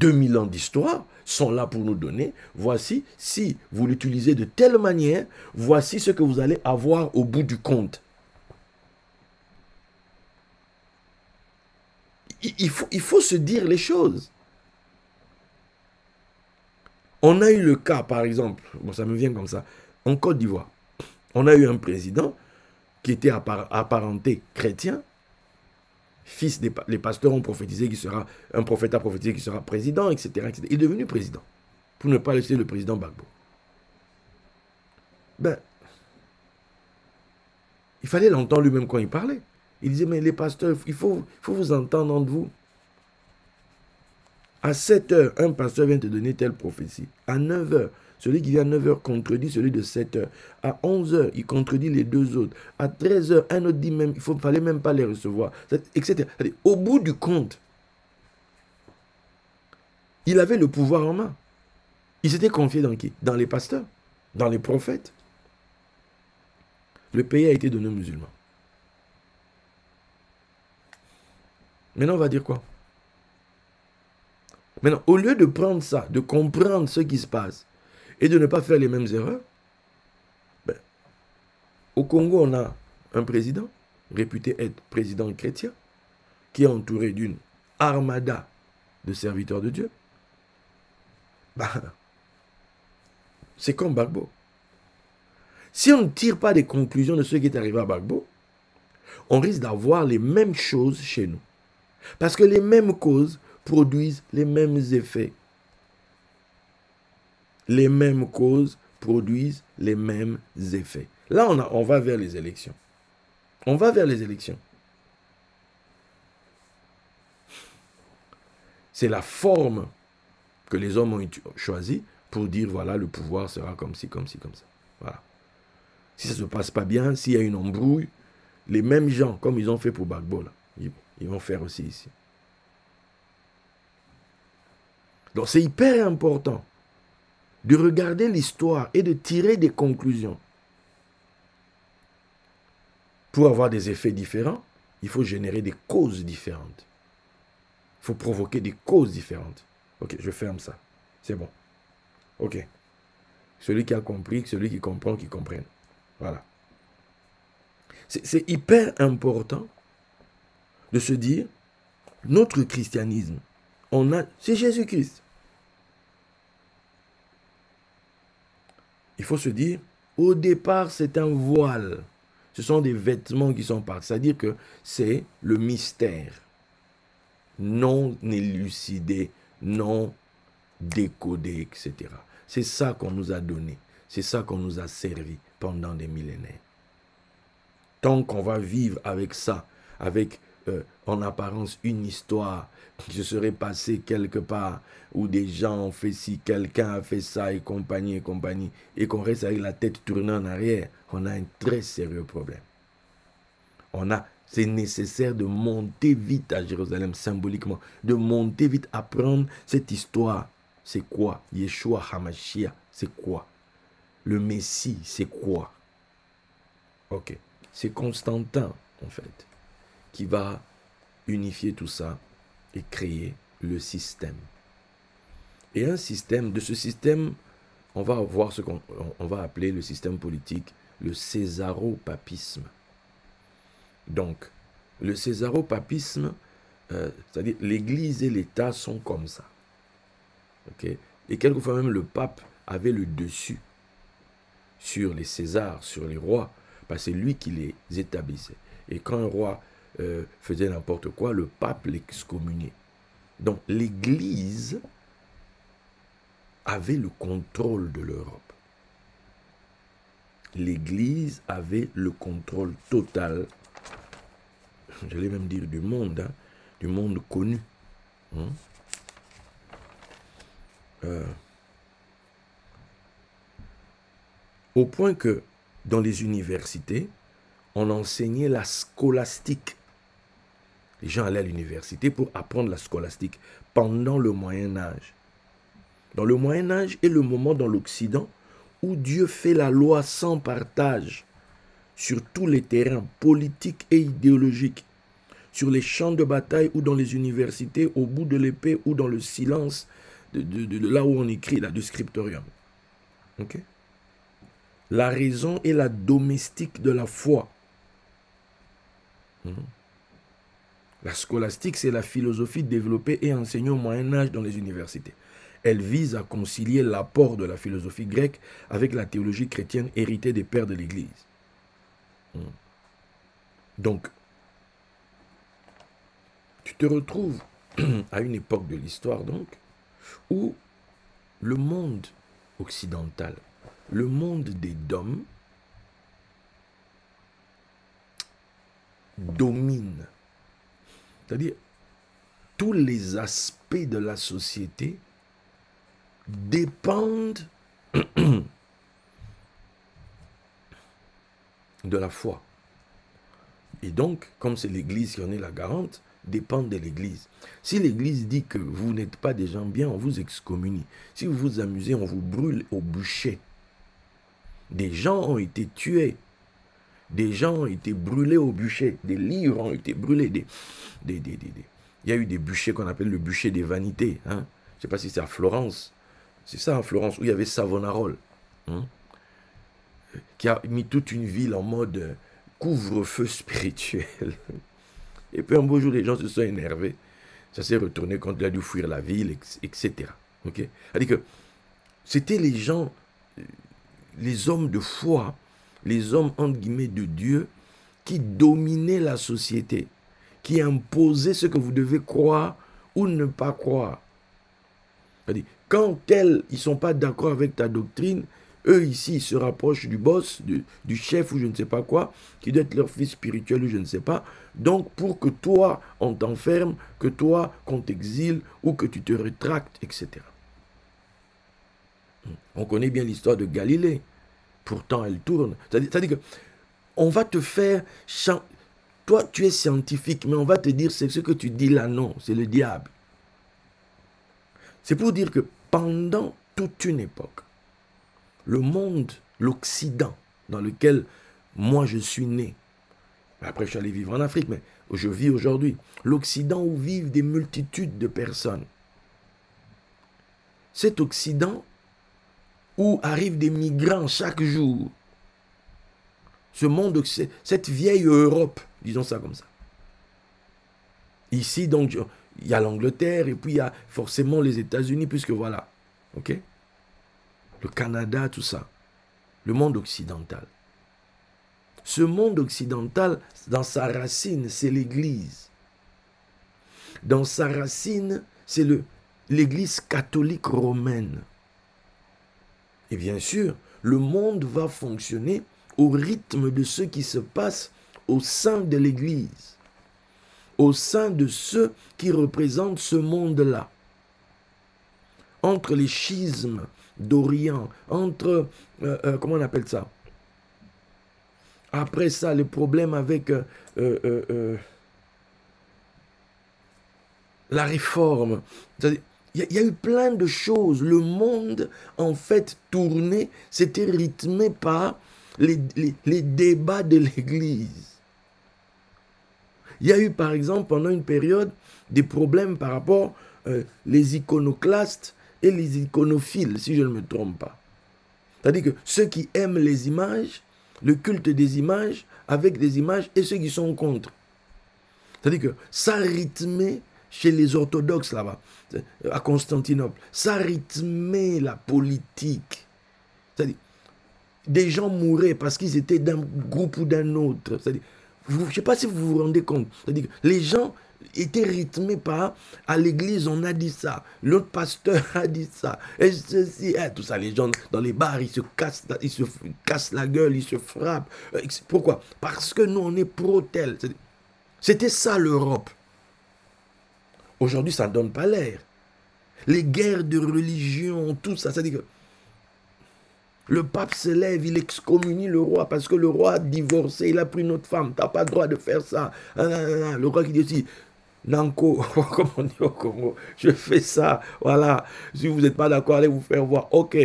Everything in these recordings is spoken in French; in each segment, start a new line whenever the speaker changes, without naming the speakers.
2000 ans d'histoire sont là pour nous donner, voici, si vous l'utilisez de telle manière, voici ce que vous allez avoir au bout du compte. Il faut se dire les choses. On a eu le cas, par exemple, bon, ça me vient comme ça, en Côte d'Ivoire. On a eu un président qui était apparenté chrétien. Fils des les pasteurs ont prophétisé qu'il sera, un prophète a prophétisé qu'il sera président, etc., etc. Il est devenu président. Pour ne pas laisser le président Gbagbo. Ben, il fallait l'entendre lui-même quand il parlait. Il disait, mais les pasteurs, il faut vous entendre entre vous. À 7 heures, un pasteur vient te donner telle prophétie. À 9 heures, celui qui vient à 9 heures contredit celui de 7 heures. À 11 heures, il contredit les deux autres. À 13 heures, un autre dit même, il ne fallait même pas les recevoir, etc. Au bout du compte, il avait le pouvoir en main. Il s'était confié dans qui? Dans les pasteurs, dans les prophètes. Le pays a été donné aux musulmans. Maintenant, on va dire quoi? Maintenant, au lieu de prendre ça, de comprendre ce qui se passe et de ne pas faire les mêmes erreurs, ben, au Congo, on a un président, réputé être président chrétien, qui est entouré d'une armada de serviteurs de Dieu. Ben, c'est comme Gbagbo. Si on ne tire pas des conclusions de ce qui est arrivé à Gbagbo, on risque d'avoir les mêmes choses chez nous. Parce que les mêmes causes produisent les mêmes effets. Les mêmes causes produisent les mêmes effets. Là, on va vers les élections. On va vers les élections. C'est la forme que les hommes ont choisie pour dire, voilà, le pouvoir sera comme ci, comme ci, comme ça. Voilà. Si ça ne se passe pas bien, s'il y a une embrouille, les mêmes gens, comme ils ont fait pour Gbagbo, là, ils vont faire aussi ici. Donc c'est hyper important de regarder l'histoire et de tirer des conclusions. Pour avoir des effets différents, il faut générer des causes différentes. Il faut provoquer des causes différentes. Ok, je ferme ça. C'est bon. Ok. Celui qui a compris, celui qui comprend, qui comprenne. Voilà. C'est hyper important de se dire, notre christianisme, c'est Jésus-Christ. Il faut se dire, au départ, c'est un voile. Ce sont des vêtements qui sont partis. C'est-à-dire que c'est le mystère non élucidé, non décodé, etc. C'est ça qu'on nous a donné. C'est ça qu'on nous a servi pendant des millénaires. Tant qu'on va vivre avec ça, avec en apparence une histoire qui se serait passée quelque part, où des gens ont fait ci, quelqu'un a fait ça, et compagnie, et qu'on reste avec la tête tournée en arrière, on a un très sérieux problème. C'est nécessaire de monter vite à Jérusalem, symboliquement, de monter vite, apprendre cette histoire. C'est quoi? Yeshua HaMashiach, c'est quoi? Le Messie, c'est quoi? Ok. C'est Constantin, en fait, qui va unifier tout ça et créer le système. Et un système, de ce système, on va voir ce qu'on va appeler le système politique, le césaropapisme. Donc, le césaropapisme, c'est-à-dire l'Église et l'État sont comme ça. Okay? Et quelquefois même le pape avait le dessus sur les Césars, sur les rois, parce que c'est lui qui les établissait. Et quand un roi faisait n'importe quoi, le pape l'excommuniait. Donc l'Église avait le contrôle de l'Europe. L'Église avait le contrôle total, j'allais même dire du monde connu. Au point que dans les universités, on enseignait la scolastique. Les gens allaient à l'université pour apprendre la scolastique pendant le Moyen-Âge. Dans le Moyen-Âge est le moment dans l'Occident où Dieu fait la loi sans partage sur tous les terrains politiques et idéologiques. sur les champs de bataille ou dans les universités, au bout de l'épée ou dans le silence de là où on écrit, là, du scriptorium. Ok? La raison est la domestique de la foi. La scolastique, c'est la philosophie développée et enseignée au Moyen-Âge dans les universités. Elle vise à concilier l'apport de la philosophie grecque avec la théologie chrétienne héritée des pères de l'Église. Donc, tu te retrouves à une époque de l'histoire, donc, où le monde occidental, le monde des dômes, domine. C'est-à-dire, tous les aspects de la société dépendent de la foi. Et donc, comme c'est l'Église qui en est la garante, dépendent de l'Église. Si l'Église dit que vous n'êtes pas des gens bien, on vous excommunie. Si vous vous amusez, on vous brûle au bûcher. Des gens ont été tués. Des gens ont été brûlés au bûcher. Des livres ont été brûlés. Il y a eu des bûchers qu'on appelle le bûcher des vanités. Hein? Je ne sais pas si c'est à Florence. C'est ça, à Florence, où il y avait Savonarole. Hein? Qui a mis toute une ville en mode couvre-feu spirituel. Et puis un beau jour, les gens se sont énervés. Ça s'est retourné quand il a dû fuir la ville, etc. Okay? C'est-à-dire que c'était les gens, les hommes de foi, les hommes, entre guillemets, de Dieu, qui dominaient la société, qui imposaient ce que vous devez croire ou ne pas croire. C'est-à-dire, quand ils ne sont pas d'accord avec ta doctrine, eux ici, ils se rapprochent du boss, du chef ou je ne sais pas quoi, qui doit être leur fils spirituel ou je ne sais pas. Donc, pour que toi, on t'enferme, que toi, qu'on t'exile ou que tu te rétractes, etc. On connaît bien l'histoire de Galilée. Pourtant, elle tourne. C'est-à-dire que on va te faire... Toi, tu es scientifique, mais on va te dire, c'est ce que tu dis là, non, c'est le diable. C'est pour dire que pendant toute une époque, le monde, l'Occident, dans lequel moi je suis né, après je suis allé vivre en Afrique, mais je vis aujourd'hui, l'Occident où vivent des multitudes de personnes. Cet Occident où arrivent des migrants chaque jour. Ce monde, cette vieille Europe, disons ça comme ça. Ici, donc, il y a l'Angleterre et puis il y a forcément les États-Unis, puisque voilà, ok? Le Canada, tout ça. Le monde occidental. Ce monde occidental, dans sa racine, c'est l'Église. Dans sa racine, c'est l'Église catholique romaine. Et bien sûr, le monde va fonctionner au rythme de ce qui se passe au sein de l'Église, au sein de ceux qui représentent ce monde-là. Entre les schismes d'Orient, entre, comment on appelle ça? Après ça, les problèmes avec la réforme. Il y a eu plein de choses. Le monde, en fait, tourné, c'était rythmé par les débats de l'Église. Il y a eu, par exemple, pendant une période, des problèmes par rapport les iconoclastes et les iconophiles, si je ne me trompe pas. C'est-à-dire que ceux qui aiment les images, le culte des images, avec des images, et ceux qui sont contre. C'est-à-dire que ça rythmait chez les orthodoxes là-bas, à Constantinople, ça rythmait la politique. C'est-à-dire, des gens mouraient parce qu'ils étaient d'un groupe ou d'un autre. C'est-à-dire, je ne sais pas si vous vous rendez compte. C'est-à-dire que les gens étaient rythmés par, à l'église on a dit ça, l'autre pasteur a dit ça, et ceci, tout ça, les gens dans les bars, ils se cassent la gueule, ils se frappent. Pourquoi? Parce que nous, on est pro-tel. C'était ça l'Europe. Aujourd'hui, ça ne donne pas l'air. Les guerres de religion, tout ça, c'est-à-dire que le pape se lève, il excommunie le roi parce que le roi a divorcé, il a pris une autre femme, tu n'as pas le droit de faire ça. Le roi qui dit aussi, Nanko, comme on dit au Congo, je fais ça, voilà. Si vous n'êtes pas d'accord, allez vous faire voir. Ok,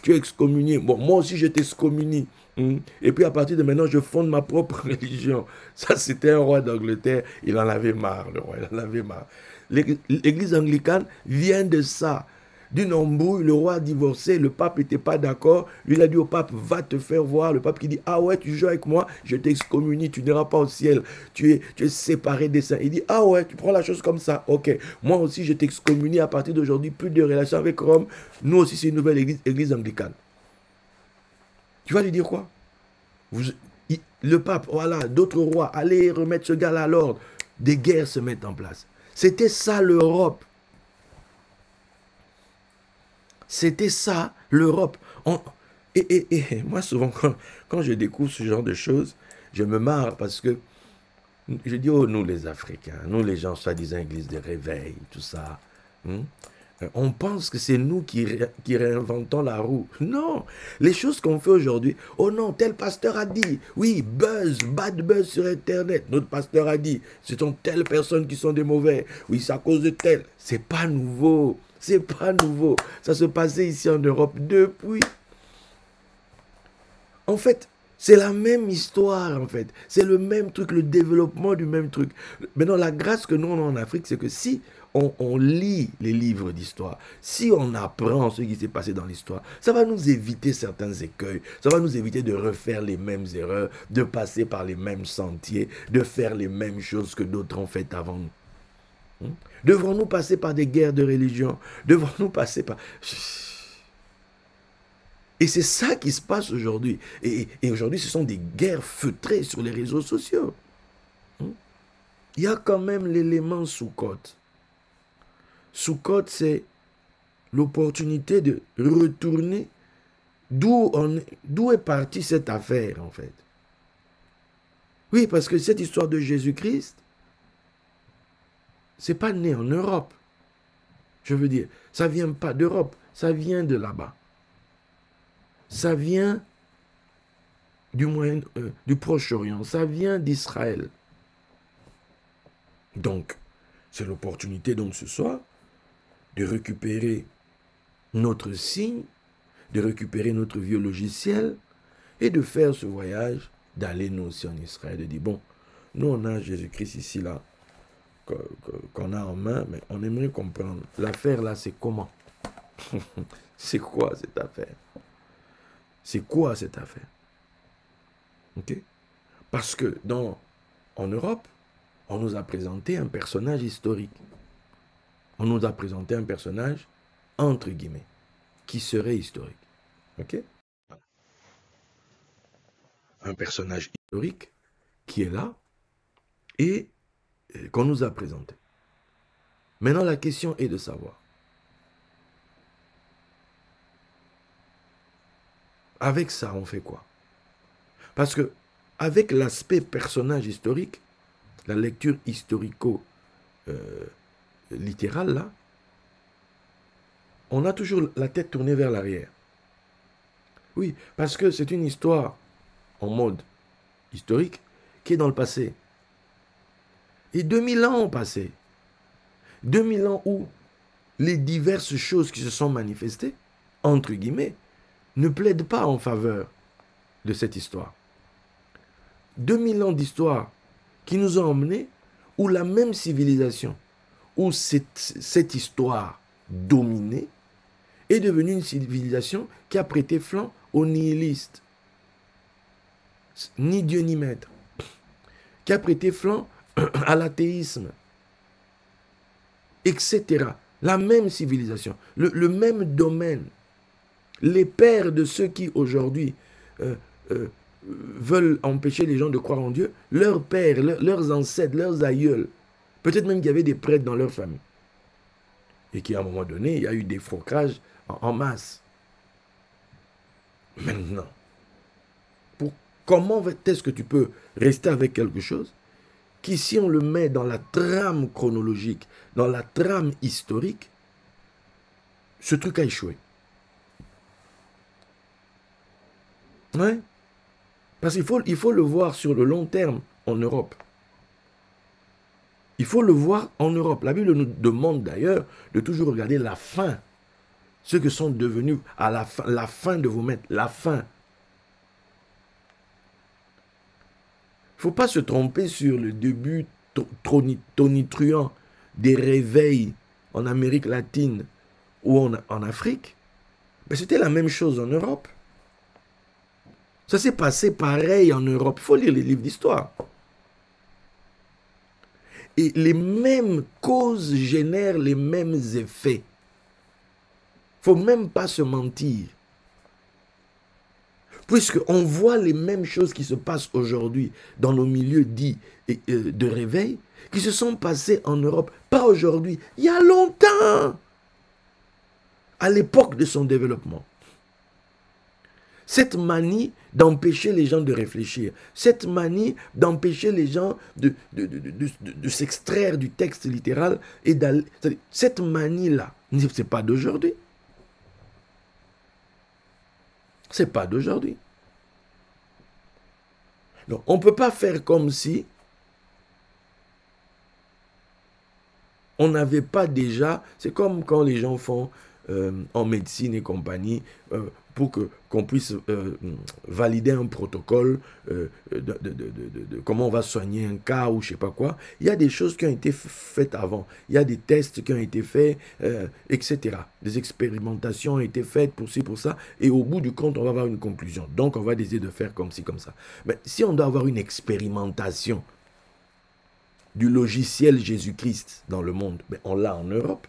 tu es excommunié. Bon, moi aussi, je t'excommunie. Et puis à partir de maintenant, je fonde ma propre religion. Ça, c'était un roi d'Angleterre. Il en avait marre, le roi. Il en avait marre. L'église anglicane vient de ça. D'une embrouille, le roi a divorcé, le pape n'était pas d'accord. Lui, il a dit au pape, va te faire voir. Le pape qui dit, ah ouais, tu joues avec moi, je t'excommunie, tu n'iras pas au ciel. Tu es séparé des saints. Il dit, ah ouais, tu prends la chose comme ça. Ok, moi aussi, je t'excommunie à partir d'aujourd'hui, plus de relations avec Rome. Nous aussi, c'est une nouvelle église anglicane. Tu vas lui dire quoi? Le pape, voilà, d'autres rois, allez remettre ce gars-là à l'ordre. Des guerres se mettent en place. C'était ça l'Europe. C'était ça l'Europe. Et moi, souvent, quand je découvre ce genre de choses, je me marre parce que je dis, oh, nous les Africains, nous les gens soi-disant église de réveil, tout ça. On pense que c'est nous qui réinventons la roue. Non, les choses qu'on fait aujourd'hui, oh non, tel pasteur a dit, oui, buzz, bad buzz sur Internet, notre pasteur a dit, ce sont telles personnes qui sont des mauvais, oui, c'est à cause de tel. C'est pas nouveau, c'est pas nouveau. Ça se passait ici en Europe depuis. En fait, c'est la même histoire, en fait. C'est le même truc, le développement du même truc. Maintenant, la grâce que nous, on a en Afrique, c'est que si on lit les livres d'histoire, si on apprend ce qui s'est passé dans l'histoire, ça va nous éviter certains écueils, ça va nous éviter de refaire les mêmes erreurs, de passer par les mêmes sentiers, de faire les mêmes choses que d'autres ont faites avant nous. Devrons-nous passer par des guerres de religion? Devrons-nous passer par... Et c'est ça qui se passe aujourd'hui. Et aujourd'hui, ce sont des guerres feutrées sur les réseaux sociaux. Il y a quand même l'élément sous-côte. Sous-côte, c'est l'opportunité de retourner d'où est partie cette affaire, en fait. Oui, parce que cette histoire de Jésus-Christ, c'est pas né en Europe. Je veux dire, ça vient pas d'Europe, ça vient de là-bas. Ça vient du Proche-Orient, ça vient d'Israël. Donc, c'est l'opportunité donc ce soir de récupérer notre signe, de récupérer notre vieux logiciel et de faire ce voyage, d'aller nous aussi en Israël, de dire, bon, nous on a Jésus-Christ ici, là, qu'on a en main, mais on aimerait comprendre, l'affaire là, c'est comment? C'est quoi cette affaire? C'est quoi cette affaire? Ok? Parce que en Europe, on nous a présenté un personnage historique. On nous a présenté un personnage, entre guillemets, qui serait historique. Ok? Un personnage historique qui est là et qu'on nous a présenté. Maintenant, la question est de savoir, avec ça, on fait quoi? Parce que, avec l'aspect personnage historique, la lecture historico-littérale, là, on a toujours la tête tournée vers l'arrière. Oui, parce que c'est une histoire en mode historique qui est dans le passé. Et 2000 ans ont passé. 2000 ans où les diverses choses qui se sont manifestées, entre guillemets, ne plaident pas en faveur de cette histoire. 2000 ans d'histoire qui nous ont emmenés où la même civilisation, où cette histoire dominée, est devenue une civilisation qui a prêté flanc aux nihilistes. Ni Dieu ni maître. Qui a prêté flanc à l'athéisme. Etc. La même civilisation. Le même domaine. Les pères de ceux qui aujourd'hui veulent empêcher les gens de croire en Dieu, leurs pères, leurs ancêtres, leurs aïeuls, peut-être même qu'il y avait des prêtres dans leur famille. Et qu'à un moment donné, il y a eu des frocages en masse. Maintenant, comment est-ce que tu peux rester avec quelque chose qui, si on le met dans la trame chronologique, dans la trame historique, ce truc a échoué. Ouais. Parce qu'il faut le voir sur le long terme en Europe. Il faut le voir en Europe. La Bible nous demande d'ailleurs de toujours regarder la fin Ceux qui sont devenus à la fin de vos maîtres, la fin. Il ne faut pas se tromper sur le début tonitruant des réveils en Amérique latine ou en Afrique. Mais c'était la même chose en Europe. Ça s'est passé pareil en Europe. Il faut lire les livres d'histoire. Et les mêmes causes génèrent les mêmes effets. Il ne faut même pas se mentir. Puisqu'on voit les mêmes choses qui se passent aujourd'hui dans nos milieux dits de réveil, qui se sont passées en Europe, pas aujourd'hui, il y a longtemps, à l'époque de son développement. Cette manie d'empêcher les gens de réfléchir, cette manie d'empêcher les gens de s'extraire du texte littéral, et cette manie-là, ce n'est pas d'aujourd'hui. Ce n'est pas d'aujourd'hui. Donc, on ne peut pas faire comme si on n'avait pas déjà... C'est comme quand les gens font en médecine et compagnie pour qu'on puisse valider un protocole de comment on va soigner un cas ou je ne sais pas quoi. Il y a des choses qui ont été faites avant. Il y a des tests qui ont été faits, etc. Des expérimentations ont été faites pour ci, pour ça. Et au bout du compte, on va avoir une conclusion. Donc, on va décider de faire comme ci, comme ça. Mais si on doit avoir une expérimentation du logiciel Jésus-Christ dans le monde, mais on l'a en Europe.